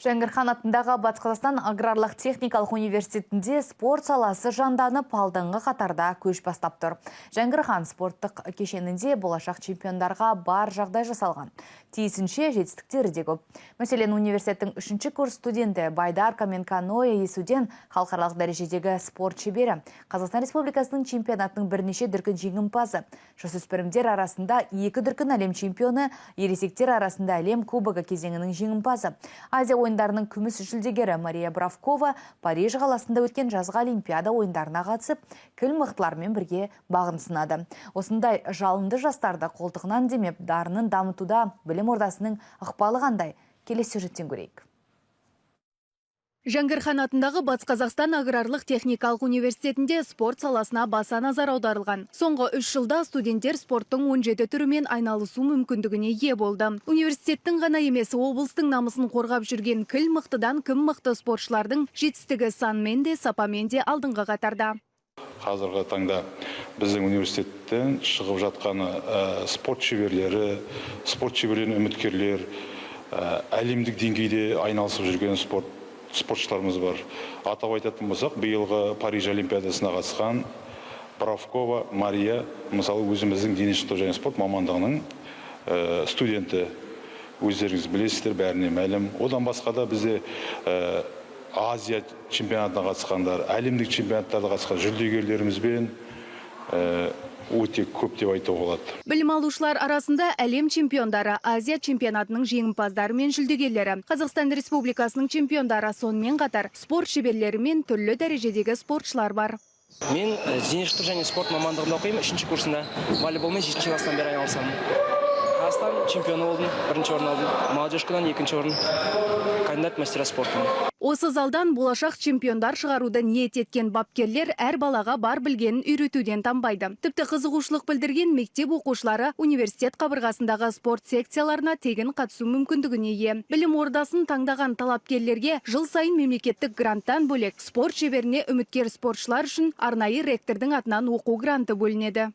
Жәңгірхан атындағы Батыс Қазақстан аграрлық техникалық университетінде спорт саласы жанданып алдыңғы қатарда көш бастап тұр. Жәңгірхан спорттық кешенінде болашақ чемпиондарға бар жағдай жасалған. Тиісінше жетістіктері де көп. Мәселен, университеттің 3-ші курс студенті Байдарка мен каноэ есуден халықаралық дәрежедегі спорт шебері. Қазақстан Республикасының чемпионатының бірнеше дүркін жеңімпазы. Жасөспірімдер арасында 2 дүркін әлем чемпионы, ересектер арасында әлем кубогы кезеңінің жеңімпазы. Азия ойындарының күміс жүлдегері Мария Бравкова Париж қаласында өткен жазғы олимпиада ойындарына қатысып, кіл мықтылармен бірге бағын сынады. Осындай жалынды жастарды қолтығынан демеп, дарынын дамытуда білім ордасының ықпалы қандай? Келесі сюжеттен көрейік. Жәңгірхан атындағы Батыс Қазақстан аграрлық техникалық университетінде спорт саласына баса назар аударылған. Соңғы 3 жылда студенттер спорттың 17 түрімен айналысу мүмкіндігіне ие болды. Университеттің ғана емес, облыстың намысын қорғап жүрген кіл мықтыдан кім мықты спортшылардың жетістігі санмен де сапамен де алдыңғы қатарда. Қазіргі таңда біздің университеттен шығып жатқаны спорт шеберлері, үміткерлер, әлемдік деңгейде айналысып жүрген спортшыларымыз бар. Атап айтатын болсақ, биылғы Париж олимпиадасына қатысқан Бравкова Мария, мысалы өзіміздің дене шынықтыру және спорт мамандығының студенті. Өздеріңіз білесіздер, бәріне мәлім. Одан басқа да бізде Азия чемпионатына қатысқандар, әлемдік чемпионаттарда қатысқан жүлдегерлерімізбен өте көп деп айтуға болады. Білім алушылар арасында әлем чемпиондары, Азия чемпионатының жеңімпаздары мен жүлдегерлері, Қазақстан Республикасының чемпиондары, сонымен қатар спорт шеберлері мен түрлі дәрежедегі спортшылар бар. Мен дене шынықтыру және спорт мамандығында оқимын, 3-ші курсында. Волейболмен 7-ші класстан бері айналысамын. Қазақстан чемпионы болдым, 1-ші орын алдым. Молодежкадан 2-ші орын. Кандидат мастера спортын. Осы залдан болашақ чемпиондар шығаруды ниет еткен бапкерлер әр балаға бар білгенін үйретуден танбайды. Тіпті қызығушылық білдірген мектеп оқушылары университет қабырғасындағы спорт секцияларына тегін қатысу мүмкіндігіне ие. Білім ордасын таңдаған талапкерлерге жыл сайын мемлекеттік гранттан бөлек спорт шеберіне үміткер спортшылар үшін арнайы ректордың атынан оқу гранты бөлінеді.